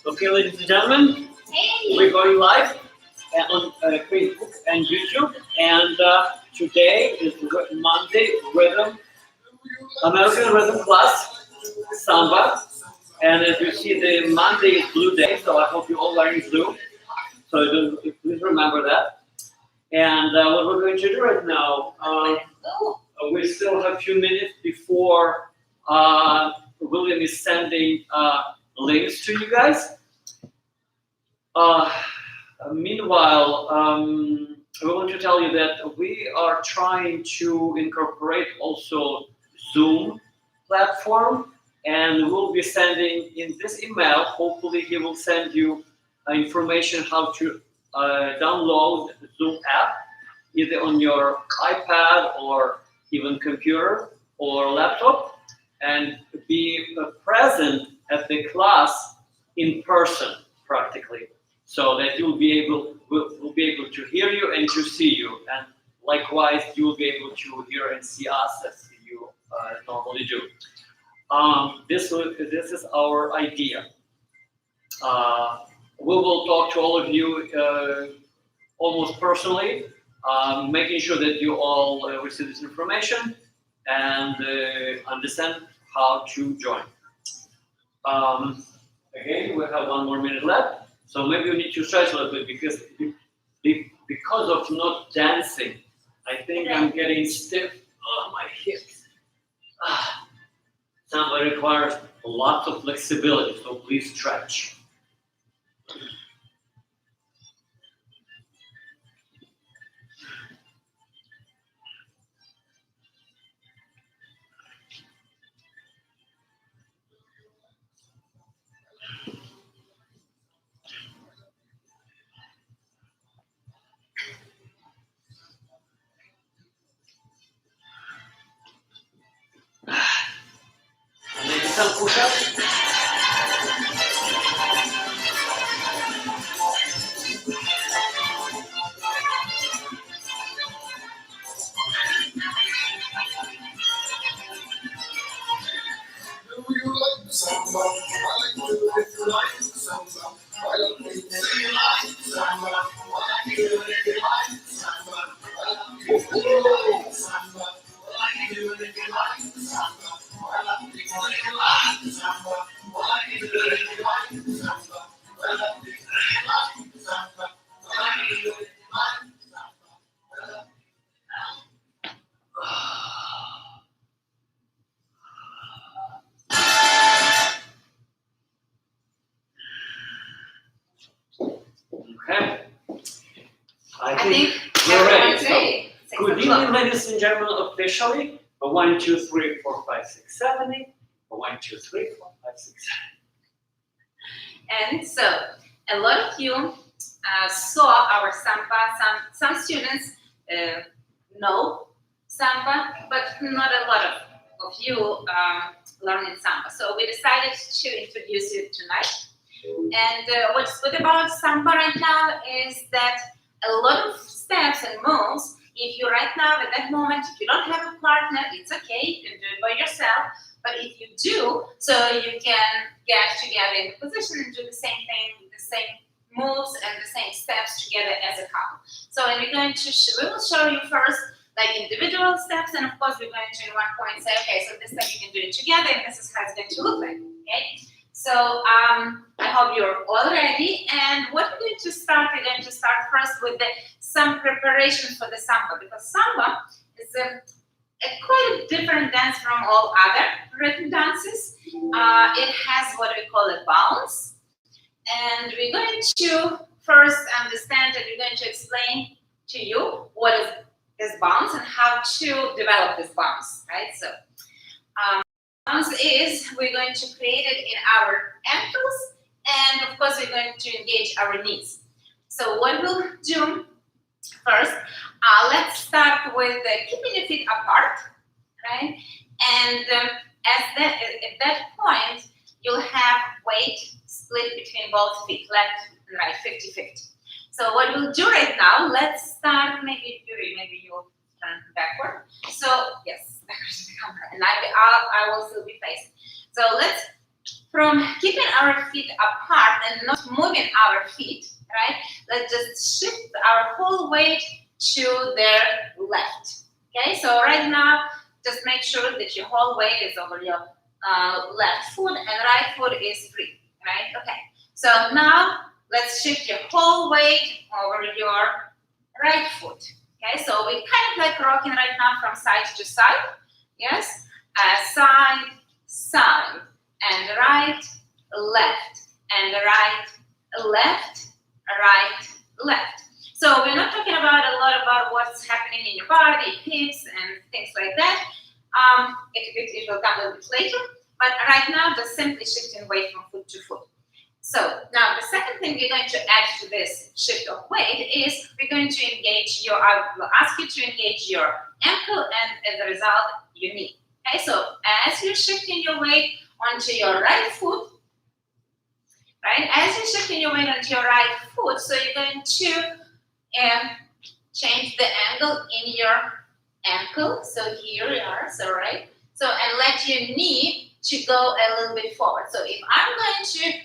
Okay, ladies and gentlemen, we're going live on Facebook and YouTube, and today is Monday Rhythm, American Rhythm class, Samba, and as you see, the Monday is Blue Day, so I hope you're all wearing blue. So please remember that. And what we're going to do right now, we still have a few minutes before William is sending links to you guys. Meanwhile, we want to tell you that we are trying to incorporate also Zoom platform, and we'll be sending in this email. Hopefully, he will send you information how to download the Zoom app, either on your iPad or even computer or laptop, and be present at the class in person, practically, so that we'll be able to hear you and to see you, and likewise you will be able to hear and see us as you normally do. This is our idea. We will talk to all of you almost personally, making sure that you all receive this information and understand how to join. Again, we have 1 more minute left, so maybe we need to stretch a little bit because of not dancing. I think I'm getting stiff. Oh, my hips. Samba requires lots of flexibility, so please stretch. Maybe some push-ups. Samba, I like you if you like Samba. I love you if you like Samba. I like you if you like Samba. I love you if you like Samba. I like you if you like Samba. I love you if you like Samba. I like you if you like Samba. I love you if you like Samba. I like you if you like Samba. Okay. I think we're ready. So, good evening, ladies and gentlemen, officially. 1, 2, 3, 4, 5, 6, 7, 8. 1, 2, 3, 4, 5, 6, 7. And so, a lot of you saw our Samba. Some students know Samba, but not a lot of you learning Samba. So we decided to introduce you tonight. And what's good about Samba right now is that a lot of steps and moves, if you right now at that moment, if you don't have a partner, it's okay, you can do it by yourself. But if you do, so you can get together in the position and do the same thing, the same moves and the same steps together as a couple. So and we will show you first like individual steps, and of course we're going to in one point say, okay, so this step you can do it together, and this is how it's going to look like, okay? So I hope you're all ready. And what we're going to start first with some preparation for the Samba, because Samba is a quite a different dance from all other rhythm dances. It has what we call a bounce. And we're going to first understand and we're going to explain to you what is this bounce and how to develop this bounce, right? So bounce is we're going to create it in our ankles, and of course we're going to engage our knees. So what we'll do first, let's start with keeping your feet apart, right? And at that point, you'll have weight split between both feet, left and right, 50-50. So what we'll do right now, let's start, maybe you'll turn backward. So yes, backwards to the camera, and I will still be facing. So let's from keeping our feet apart and not moving our feet, right? Let's just shift our whole weight to their left. Okay, so right now, just make sure that your whole weight is over your left foot and right foot is free, right? Okay, so now let's shift your whole weight over your right foot. Okay, so we're kind of like rocking right now from side to side. Yes, side, side, and right, left, and right, left, right, left. So we're not talking about a lot about what's happening in your body, hips, and things like that. It will come a little bit later. But right now, just simply shifting weight from foot to foot. So now the second thing we're going to add to this shift of weight is we're going to engage your, I will ask you to engage your ankle and as a result, your knee. Okay, so as you're shifting your weight onto your right foot, right, as you're shifting your weight onto your right foot, so you're going to change the angle in your ankle. So here you are, so right. So and let your knee to go a little bit forward. So if I'm going to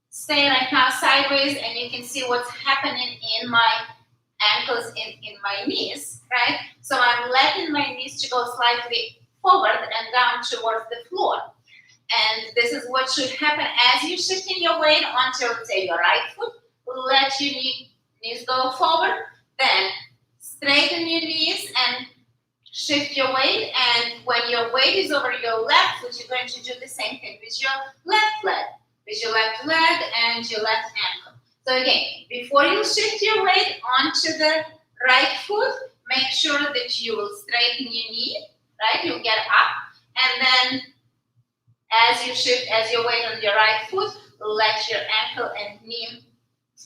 stay right now sideways and you can see what's happening in my ankles, in my knees, right? So I'm letting my knees to go slightly forward and down towards the floor. And this is what should happen as you're shifting your weight onto, let's say, your right foot. Let your knees go forward, then straighten your knees and shift your weight. And when your weight is over your left foot, you're going to do the same thing with your left leg, with your left leg and your left ankle. So again, before you shift your weight onto the right foot, make sure that you will straighten your knee, right? You'll get up, and then as you shift, as your weight on your right foot, let your ankle and knee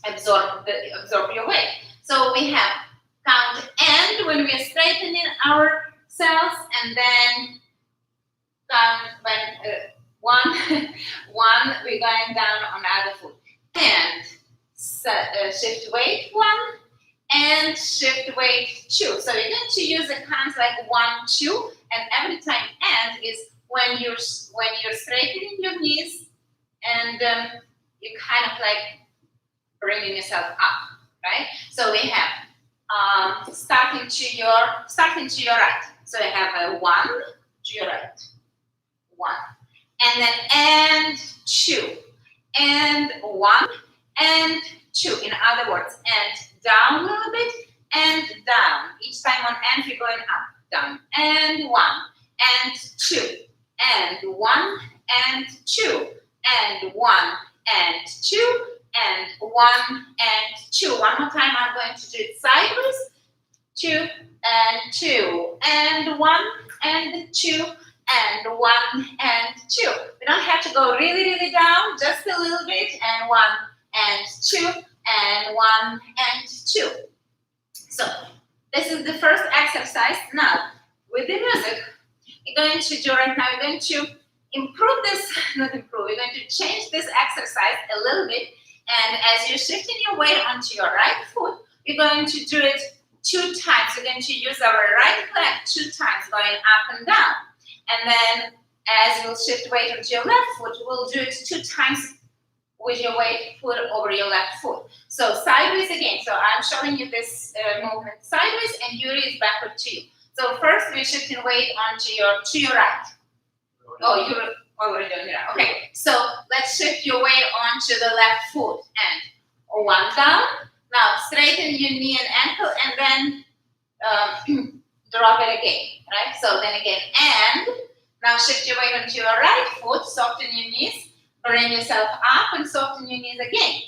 absorb your weight. So we have count and when we are straightening ourselves, and then count when one, we're going down on the other foot. And shift weight 1 and shift weight 2. So you're going to use the counts like 1, 2, and every time and is when you're straightening your knees and you kind of like bringing yourself up, right? So we have starting to your right. So you have a 1 to your right, 1, and then and 2, and 1 and 2. In other words, and down a little bit and down. Each time on and you're going up, down, and 1 and 2, and 1 and 2, and 1 and 2, and 1 and 2. One more time, I'm going to do it sideways. 2 and 2, and 1 and 2, and 1 and 2. We don't have to go really, really down, just a little bit, and 1 and 2, and 1 and 2. So this is the first exercise. Now, with the music, we're going to do right now, we're going to improve this, not improve, we're going to change this exercise a little bit. And as you're shifting your weight onto your right foot, we're going to do it 2 times. We're going to use our right leg 2 times, going up and down. And then as you'll shift weight onto your left foot, we'll do it 2 times with your weight foot over your left foot. So sideways again. So I'm showing you this movement sideways, and Yuri is backward to you. So first we're shifting weight onto your right. Oh, you're already doing it. Okay. So let's shift your weight onto the left foot and 1 down. Now straighten your knee and ankle, and then drop it again. Right. So then again, and now shift your weight onto your right foot. Soften your knees. Bring yourself up and soften your knees again.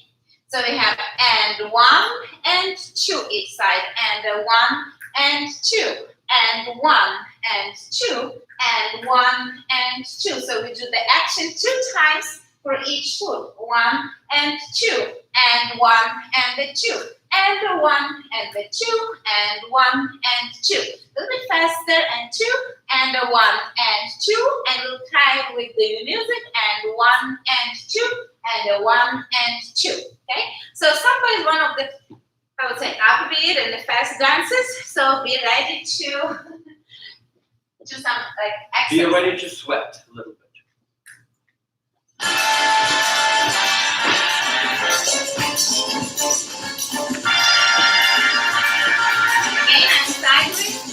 So we have and 1 and 2 each side, and 1 and 2, and 1 and 2, and 1 and 2. So we do the action 2 times for each foot. 1 and 2, and 1 and the 2, and 1 and the 2, and 1 and 2. A little bit faster, and 2, and 1 and 2, and we'll try with the music, and 1 and 2, and 1 and 2. Okay? So Samba is one of the, I would say, upbeat and the fast dances. So be ready to do some like exercise. Be ready to sweat a little bit. Again, and sideways.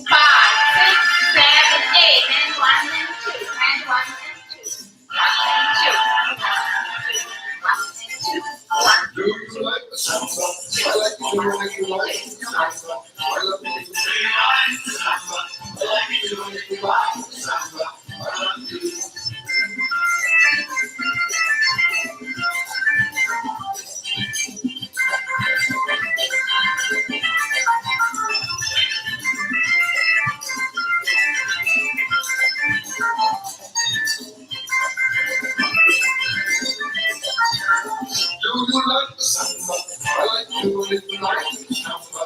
5, 6, 7, 8, and 1 and 2, and 1 and 2, 1 and 2, 1 and 2, 1. Do you like the samba? I like it when you like the samba. I love it when you like the samba. I like it when you like the samba. I love you. Do you like the samba? I like it when you like the samba.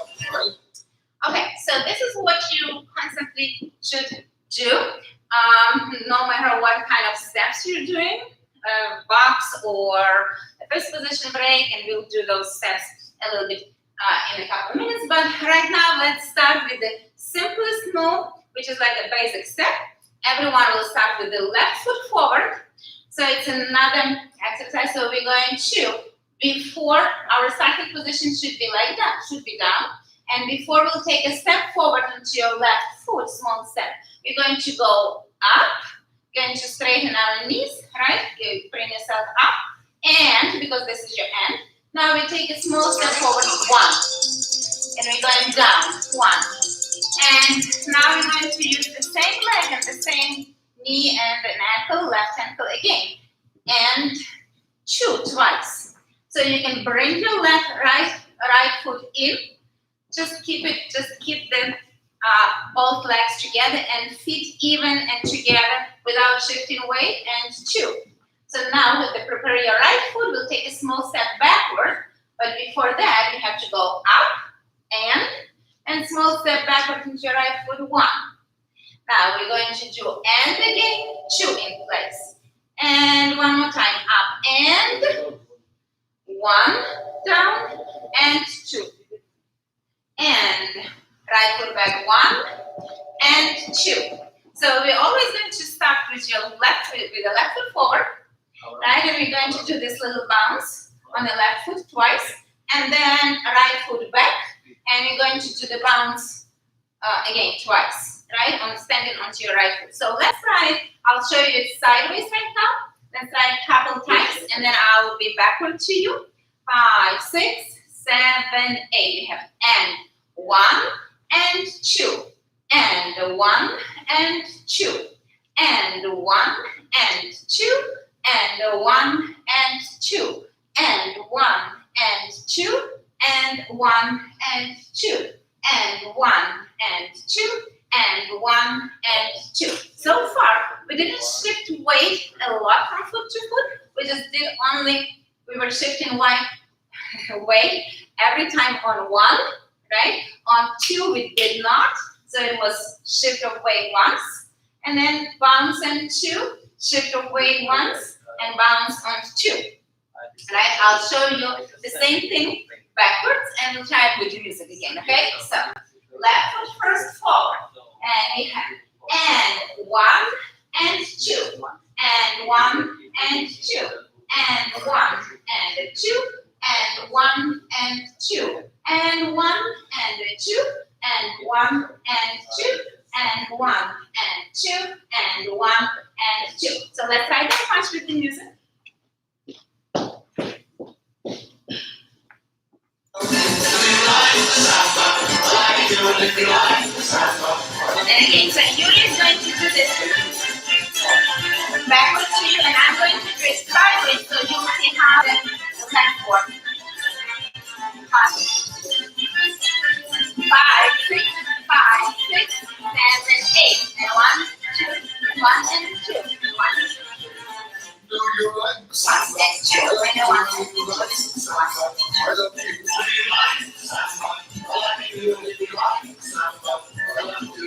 Okay, so this is what you constantly should do, no matter what kind of steps you're doing, box or a first position break, and we'll do those steps a little bit in a couple of minutes. But right now, let's start with the simplest move, which is like a basic step. Everyone will start with the left foot forward. So it's another exercise. So we're going to, before our starting position should be like that, should be down. And before we'll take a step forward onto your left foot, small step, we're going to go up, going to straighten our knees, right? You bring yourself up. And because this is your end, now we take a small step forward, 1. And we're going down, 1. And now we're going to use the same leg and the same knee and an ankle, left ankle again. And 2 twice. So you can bring your right foot in. Just keep the both legs together and feet even and together without shifting weight, and 2. So now with the prepare your right foot, we'll take a small step backward, but before that you have to go up and small step backward into your right foot, 1. Now we're going to do and again, 2 in place. And one more time, up and 1, down and 2. And right foot back, 1 and 2. So we're always going to start with your left foot, with the left foot forward, right? And we're going to do this little bounce on the left foot twice, and then right foot back, and you're going to do the bounce again twice, right? On standing onto your right foot. So let's try it. I'll show you it sideways right now. Let's try it a couple times, and then I'll be backward to you. 5, 6, 7, 8. You have and 1 and 2, and 1 and 2, and 1 and 2, and 1 and 2, and 1 and 2, and 1 and 2, and 1 and 2, and 1 and 2. So far, we didn't shift weight a lot from foot to foot. We just did we were shifting weight every time on 1, right? On 2, we did not. So it was shift of weight once, and then bounce and 2, shift of weight once, and bounce on 2. Right? I'll show you the same thing backwards, and we'll try it with the music again, okay? So, left foot first forward, and we have and 1 and 2, and 1 and 2, and 1 and 2, and 1 and 2, and 1 and 2, and 1 and 2, and 1 and 2, and 1 and 2. So let's try that punch with the music. And again, so Yuri is going to do this backwards to you, and I'm going to do it sideways, so you will see how the left works. 5, 6, 5, 6, 7, 8, and 1, 2, 1 and 2, 1. Do you like Samba? And 2, and 1. I love you. Samba. I like you. Samba. I love you.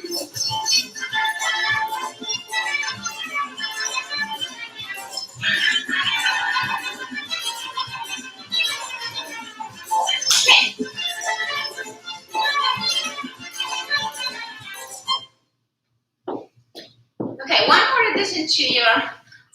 Okay, one more addition to your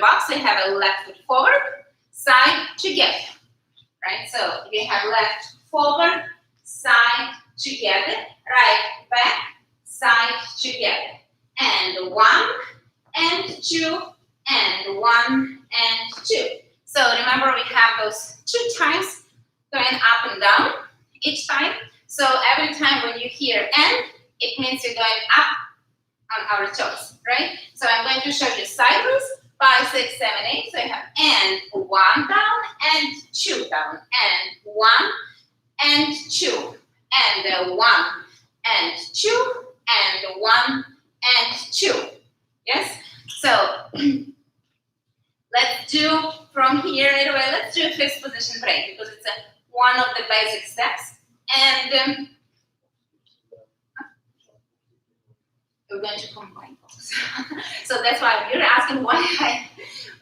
box, so you have a left foot forward, side, together, right? So you have left, forward, side, together, right, back, side, together. And 1 and 2 and 1 and 2. So remember we have those 2 times going up and down each time. So every time when you hear and, it means you're going up on our toes, right? So I'm going to show you sideways, 5, 6, 7, 8. So you have and 1 down and 2 down and 1 and 2 and 1 and 2 and 1 and 2. Yes? So let's do from here right away. Let's do a fixed position break because it's one of the basic steps. And we're going to combine those. So that's why you're asking why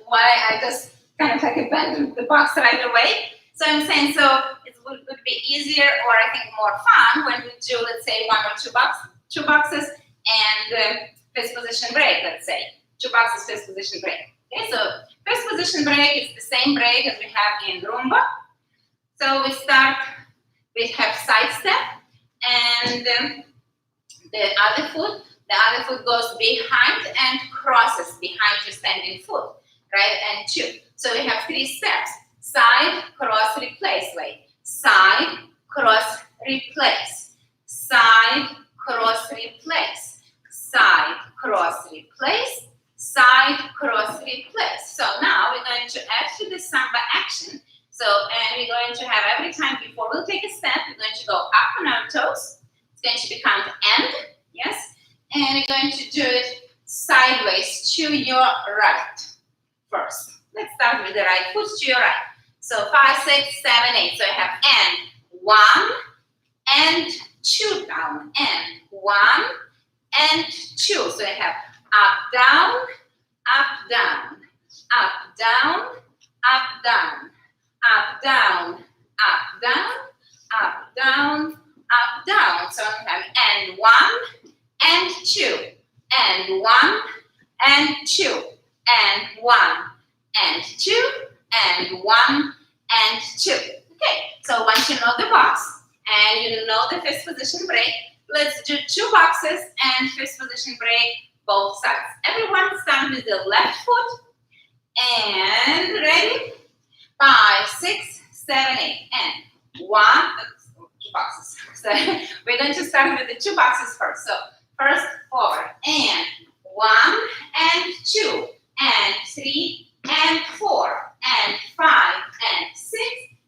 I just kind of like abandoned the box right away. So I'm saying so it would be easier or I think more fun when we do, let's say, 1 or 2 boxes and fixed position break, let's say. 2 boxes, fixed position break. Okay, so fixed position break is the same break as we have in Rumba. So we have side step and the other foot goes behind and crosses behind your standing foot, right? And 2. So we have 3 steps. Side, cross, replace, wait. Side, cross, replace. Side, cross, replace. Side, cross, replace. Side, cross, replace. So now we're going to add to the Samba action. So, and we're going to have every time before we'll take a step, we're going to go up on our toes. It's going to become the end, yes? And we're going to do it sideways to your right first. Let's start with the right foot to your right. So 5, 6, 7, 8. So I have and 1 and 2 down and 1 and 2. So I have up, down, up, down, up, down, up, down, up, down, up, down, up, down, up, down. So I have and 1 and 2 and 1 and 2 and 1 and 2 and 1 and 2. Okay, so once you know the box and you know the fixed position break, let's do 2 boxes and fixed position break both sides. Everyone stand with the left foot and ready? 5, 6, 7, 8 and 1. 2 boxes. So we're going to start with the 2 boxes first. So first forward and 1 and 2 and 3 and 4 and 5 and 6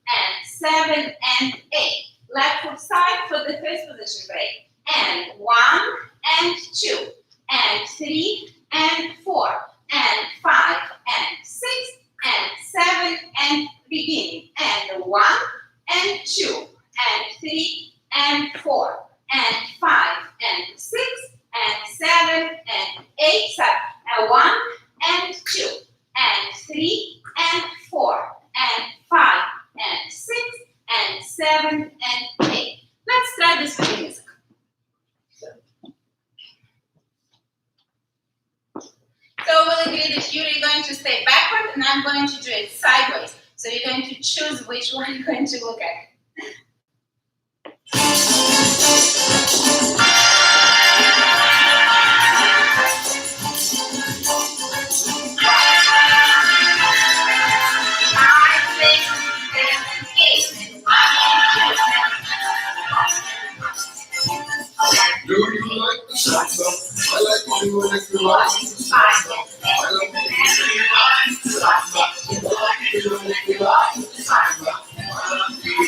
and 7 and 8. Left foot side for the fixed position break. And 1 and 2 and 3 and 4 and 5 and 6 and 7 and beginning. And 1 and 2 and 3 and 4 and 5 and 6 and 7 and 8. And 1 and 2 and 3 and 4 and 5 and 6 and 7 and 8. Let's try this with the music. So we'll agree that you're going to stay backward and I'm going to do it sideways. So you're going to choose which one you're going to look at. Do you like the Samba? I like you if you like the Samba. I love you if you like the Samba. I like you if you like the Samba. I love you.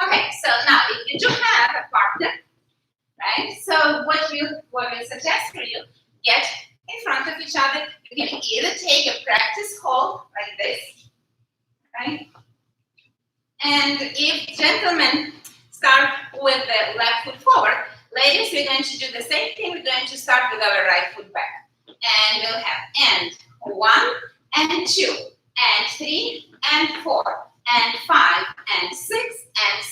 Okay, so now if you do have a partner, right? So what we suggest for you, get in front of each other. You can either take a practice hold like this, right? And if gentlemen start with the left foot forward, ladies, we're going to do the same thing. We're going to start with our right foot back. and we'll have and 1 and 2 and 3 and 4 and 5 and 6 and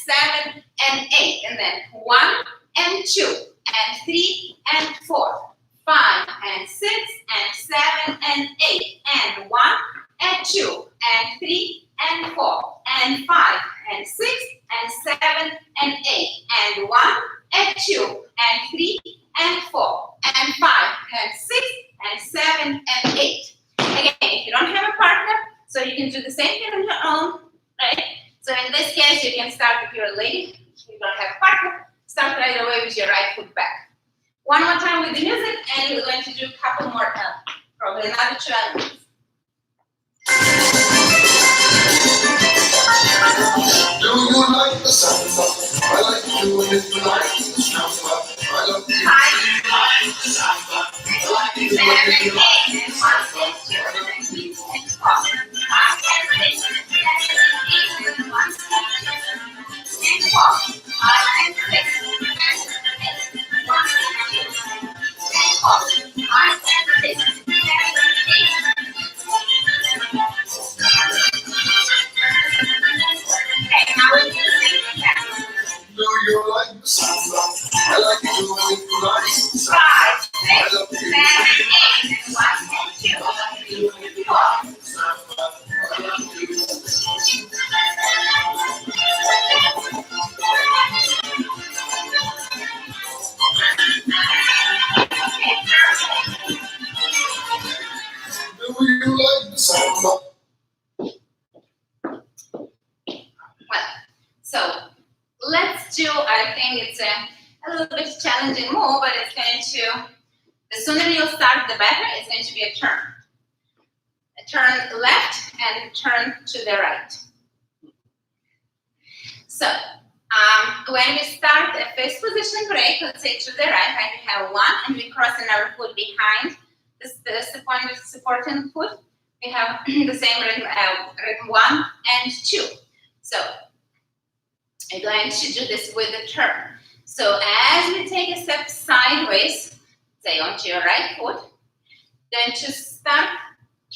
7 and 8, and then 1 and 2 and 3 and 4, 5 and 6 and 7 and 8, and 1 and 2 and 3 and 4 and 5 and 6 and 7 and 8, and 1 and 2 and 3 and 4 and 5 and 6 and 7 and 8. Again, if you don't have a partner, so you can do the same thing on your own, right? So in this case, you can start with your lady. If you don't have a partner, start right away with your right foot back. One more time with the music, and we're going to do a couple more, probably another 2 elements. Do you like the samba? I like to do it if you like the samba. I love you. I like the samba. I like to do it if you like the samba. I love you. Do you like the samba? I like to do it if you like the samba. I love you. Do you like the samba? Well, so let's do, I think it's a little bit challenging move, but it's going to, the sooner you start, the better. It's going to be a turn. A turn left and turn to the right. So, when we start a first position break, let's say to the right, we have 1, and we crossing our foot behind the supporting foot. We have the same rhythm, 1 and 2. So, we're going to do this with a turn. So, as we take a step sideways, say onto your right foot, then to start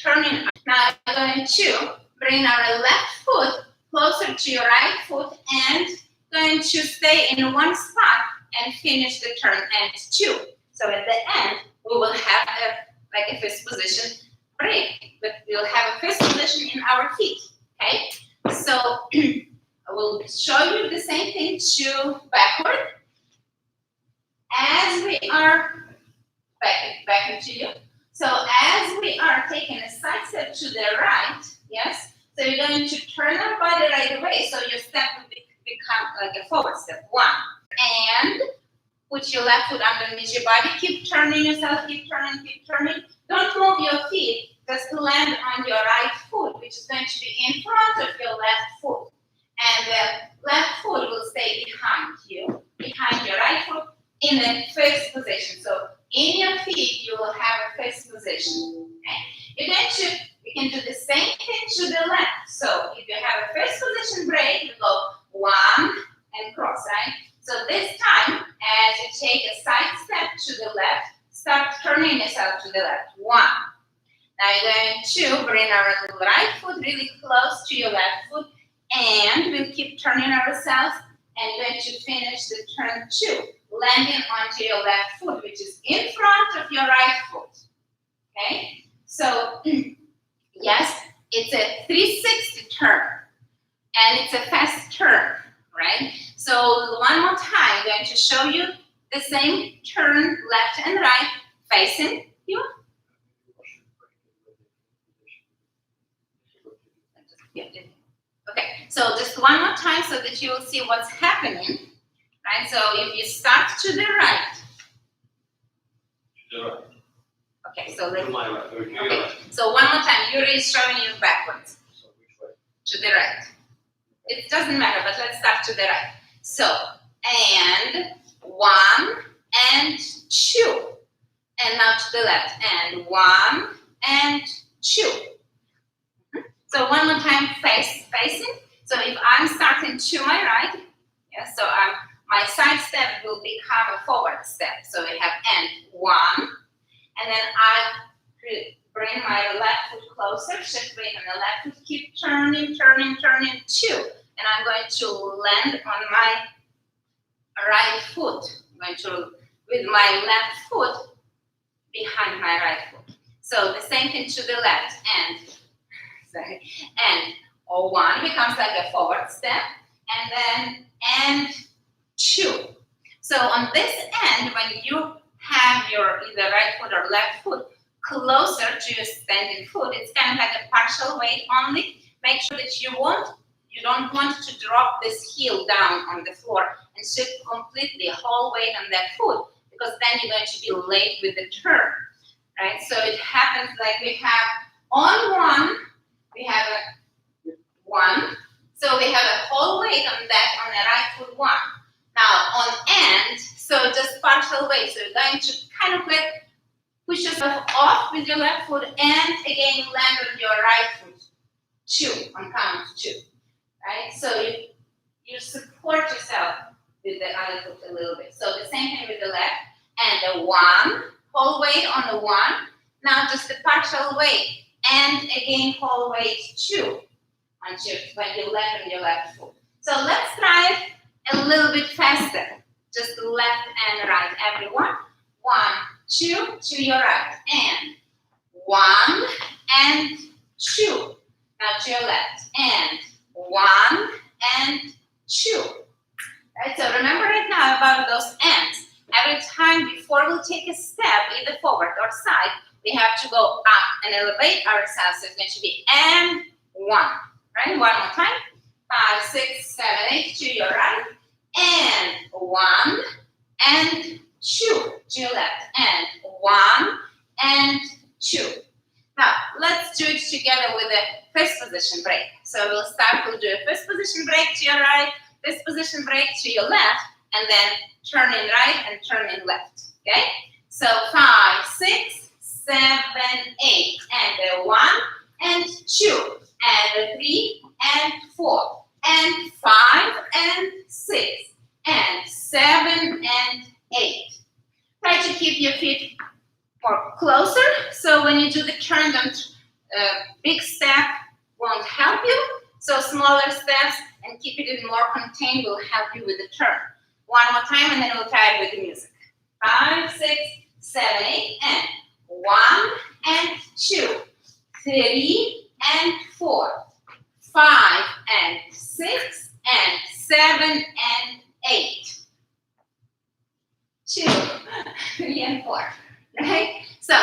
turning. Now, we're going to bring our left foot closer to your right foot and going to stay in one spot and finish the turn and 2. So at the end, we will have a first position break, but we'll have a first position in our feet, okay? So I will show you the same thing to backward. As we are, back into you. So as we are taking a side step to the right, yes? So you're going to turn our body right away, so your step will become like a forward step, 1. And put your left foot underneath your body, keep turning yourself, keep turning. Don't move your feet, just land on your right foot, which is going to be in front of your left foot. And the left foot will stay behind you, behind your right foot in the first position. So in your feet, you will have a first position. Okay? You're going to, we can do the same thing to the left. So if you have a first position break, you go 1 and cross, right? So this time, as you take a side step to the left, start turning yourself to the left. 1. Now you're going to bring our right foot really close to your left foot, and we'll keep turning ourselves, and going to finish the turn 2, landing onto your left foot, which is in front of your right foot. Okay? So, yes, it's a 360 turn, and it's a fast turn, right? So, one more time, I'm going to show you the same turn, left and right, facing you. Okay, so just one more time so that you will see what's happening, right? So, if you start to the right. To the right. Okay, so let's. To my right. Okay, so one more time, Yuri is showing you backwards. So which way? To the right. It doesn't matter, but let's start to the right. So, and 1 and 2. And now to the left. And 1 and 2. So one more time, facing. So if I'm starting to my right, yeah, so my side step will become a forward step. So we have and 1. And then bring my left foot closer, shift weight on the left foot, keep turning, turning, turning, 2. And I'm going to land on my right foot. I'm going to, with my left foot behind my right foot. So the same thing to the left, and 1 becomes like a forward step, and then 2. So on this end, when you have your either right foot or left foot closer to your standing foot, it's kind of like a partial weight only. Make sure that you don't want to drop this heel down on the floor and shift completely whole weight on that foot, because then you're going to be late with the turn, right? So it happens like we have on 1, we have a 1, so we have a whole weight on that on the right foot 1. Now on end, so just partial weight, so you're going to kind of like push yourself off with your left foot and again land on your right foot 2 on count 2, right? So you support yourself with the other foot a little bit. So the same thing with the left, and the 1, whole weight on the 1. Now just the partial weight, and again whole weight 2 when you land on your left foot. So let's try it a little bit faster. Just left and right, everyone. 1, 2 to your right, and 1 and 2. Now to your left, and 1 and 2. Right, so remember right now about those ends. Every time before we'll take a step, either forward or side, we have to go up and elevate ourselves. So it's going to be and 1. Right? One more time. 5, 6, 7, 8 to your right, and 1 and 2 to your left, and 1 and 2. Now let's do it together with a first position break. So we'll start. We'll do a first position break to your right, first position break to your left, and then turn in right and turn in left. Okay? So 5, 6, 7, 8, and 1 and 2, and 3 and 4, and 5 and 6, and 7 and 8. Try to keep your feet more closer, so when you do the turn, big step won't help you. So smaller steps and keep it in more contained will help you with the turn. One more time, and then we'll try it with the music. 5, 6, 7, 8, and 1 and 2, 3 and 4, 5 and 6, and 7 and 8. 2, 3 and 4. Right? So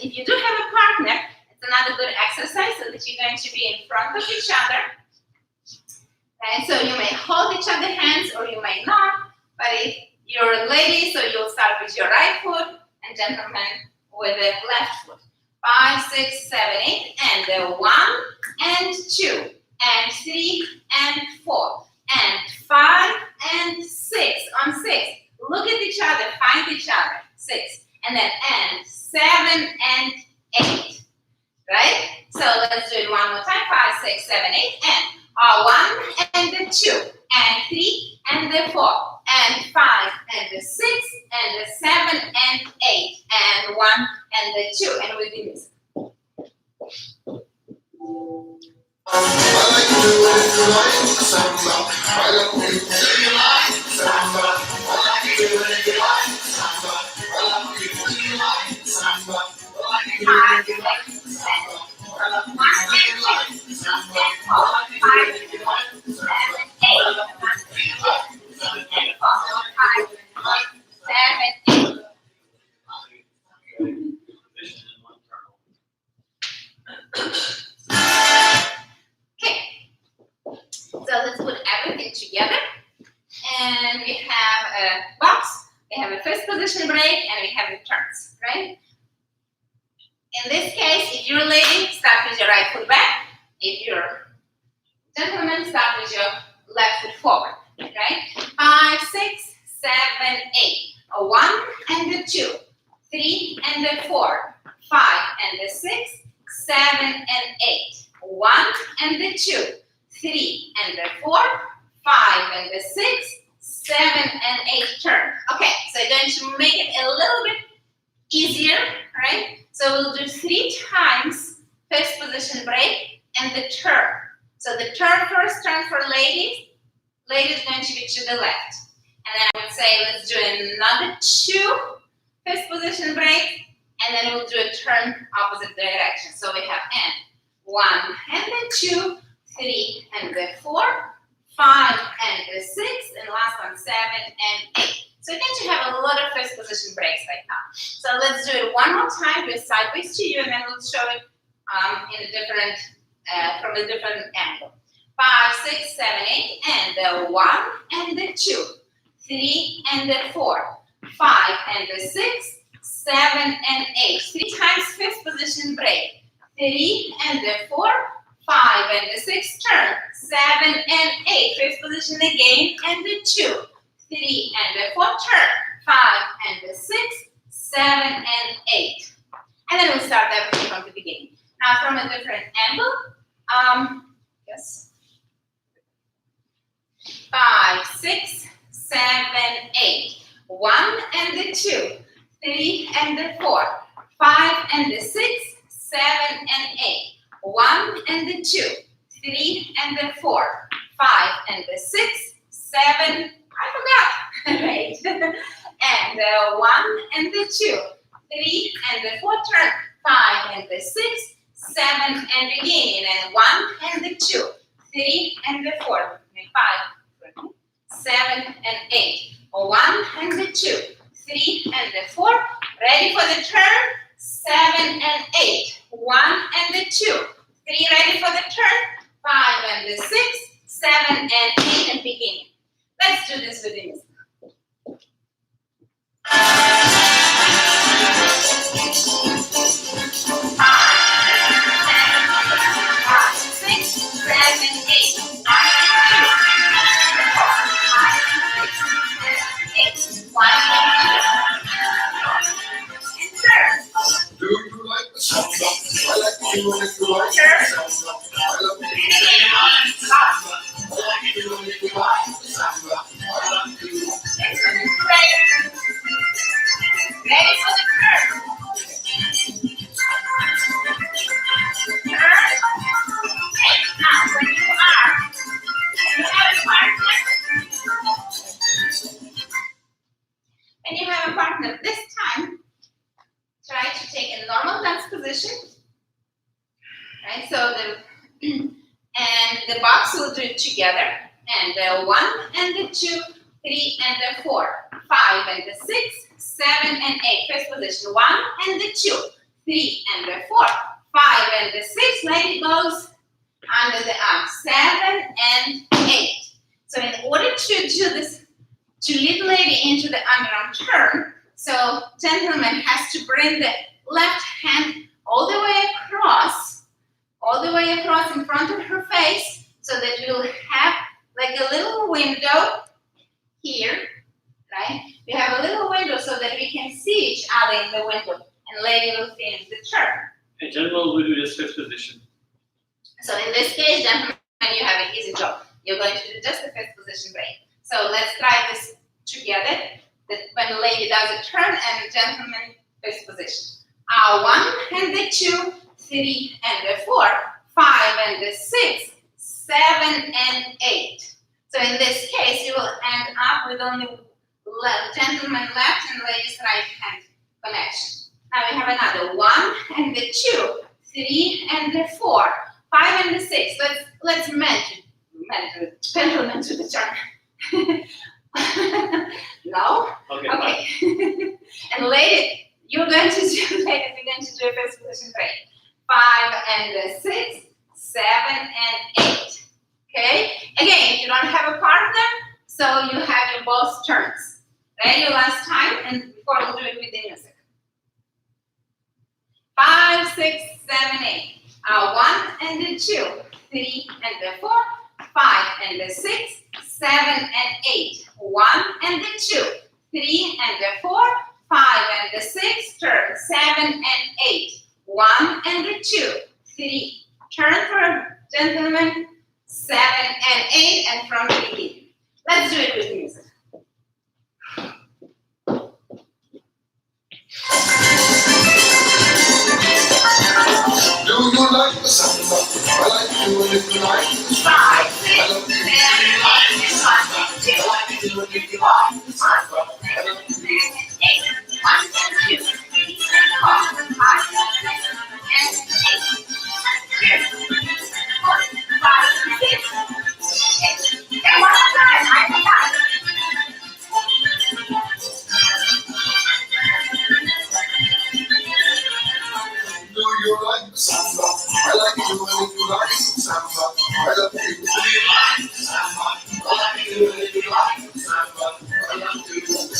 if you do have a partner, it's another good exercise so that you're going to be in front of each other. And so you may hold each other's hands or you may not, but if you're a lady, so you'll start with your right foot, and gentlemen with the left foot. 5, 6, 7, 8, and 1 and 2, and 3 and 4, and 5 and 6. On 6, look at each other, find each other. 6, and then 7 and 8. Right? So let's do it one more time. 5, 6, 7, 8, and 1 and 2, and 3 and 4, and 5 and 6, and 7 and 8, and 1 and 2, and with the music. I like to do it like Samba. I love you till you like Samba. I like to do it like Samba. I love you till you like Samba. I like to do it like Samba. I love you till you like Samba. I like to do it like Samba. I love you till you like Samba. 7, 8. So let's put everything together, and we have a box, we have a first position break, and we have the turns, right? In this case, if you're a lady, start with your right foot back. If you're a gentleman, start with your left foot forward, right? 5, 6, 7, 8, 1 and 2, 3 and 4, 5 and 6, 7 and 8, 1 and 2, 3 and 4, 5 and 6, 7 and 8 turn. Okay, so you're going to make it a little bit easier, right? So we'll do 3 times first position break and the turn. So the first turn for ladies. Ladies going to be to the left. And then I would say let's do another 2 first position break, and then we'll do a turn opposite direction. So we have and 1 and the 2, 3 and the 4, 5 and the 6, and last one 7 and 8. So you're going to have a lot of first position breaks right now. So let's do it one more time, do it sideways to you, and then we'll show it in a different, from a different angle. 5, 6, 7, 8, and the 1 and the 2, 3 and the 4, 5 and the 6, 7 and 8. 3 times fifth position break. 3 and the 4, 5 and the 6, turn. 7 and 8, fifth position again, and the 2, 3 and the 4, turn. 5 and the 6, 7 and 8. And then we'll start everything from the beginning. Now from a different angle, yes. 5, 6, 7, 8. 1 and the 2, 3 and the 4, 5 and the 6, 7 and 8. 1 and the 2, 3 and the 4, 5 and the 6, 7. I forgot. Right. And 1 and the 2, 3 and the 4, turn. 5 and the 6, 7 and again. And 1 and the 2, 3 and the 4, 5, 7 and 8. 1 and the 2, 3 and the 4. Ready for the turn? 7 and 8. 1 and the 2, 3. Ready for the turn? 5 and the 6, 7 and 8, and begin. Let's do this with this. 6, 7, 8. 1, 2, 3, 4, 5, 6, 7, 8. 1, 2, and turn. Do you like the samba? I like you if you like the samba. I love you if you like the samba. I like you if you like the samba. I love you. Ready for the turn. Turn. Okay, now when you have a partner, when you have a partner this time, try to take a normal dance position. Right, so the box will do it together. And the 1 and the 2, 3 and the 4, 5 and the 6, 7 and 8. First position, 1 and the 2, 3 and the 4, 5 and the 6. Lady goes under the arm, 7 and 8. So in order to do this, to lead lady into the underarm turn, so gentleman has to bring the left hand all the way across in front of her face, so that you'll have like a little window here, right? You have a little window so that we can see each other in the window, and lady will finish the turn. In general, we do this fifth position. So in this case, gentlemen, you have an easy job. You're going to do just the fifth position break. So let's try this together. That when the lady does a turn and the gentleman fifth position. 1 and the 2, 3 and the 4, 5 and the 6, 7 and 8. So in this case, you will end up with only gentleman left and ladies right hand connection. Now we have another 1 and the 2, 3 and the 4, 5 and the 6. Let's mention gentleman to the turn. No? Okay. And ladies, you're going to do a first position break. 5 and the 6, 7 and 8. Okay? Again, if you don't have a partner, so you have your both turns. Ready last time, and before we'll do it with the music. 5, 6, 7, 8. 1 and the 2, 3 and the 4, 5 and the 6, 7 and 8. 1 and the 2, 3 and the 4, 5 and the 6, turn. 7 and 8. 1 and the 2, 3. Turn for gentlemen. 7 and 8, and from the beginning. Let's do it with music. like the samba. I like you when you like the samba. 5, I 6, love 7, you 8, when you like the samba. I like you when you like the samba. I love you. 8, 1, 2, 3, 4, 5, 6, 8. And one more time. I forgot. Do you like the samba? I like you when you like the samba. I love you when you like the samba. I like you when you like the samba. I love you. Do you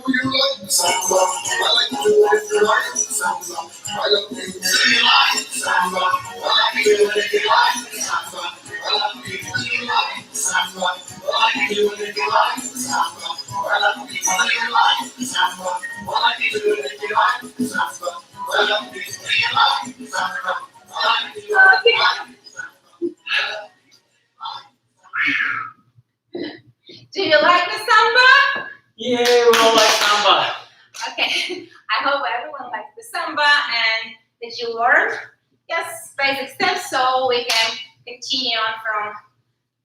like the samba? I like you when you like the samba. I love you when you like the samba. I like you when you like the samba. I love you when you like the samba. I like you when you like the samba. I love you when you like the samba. I like you when you like the samba. I love you when you like the samba. I like you when you like the samba. Do you like the samba? Yeah, we all like samba. Okay. I hope everyone likes the samba and that you learned just basic steps so we can continue on from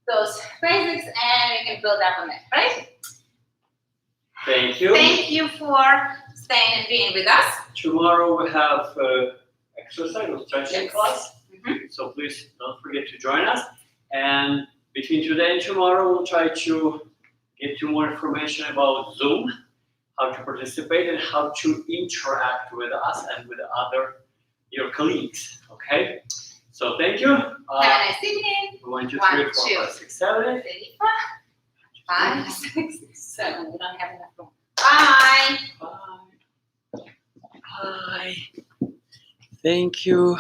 those basics and we can build up on it, right? Thank you. Thank you for staying and being with us. Tomorrow we have exercise or stretching Yes. class. So please don't forget to join us. And between today and tomorrow, we'll try to get you more information about Zoom, how to participate, and how to interact with us and with your colleagues. Okay. So thank you. Have a nice evening. 1, 2, 3, 1, 4, 2, 5, 6, 7. 3, 4, 5, 6, 7. We don't have enough room. Bye. Bye. Bye. Thank you.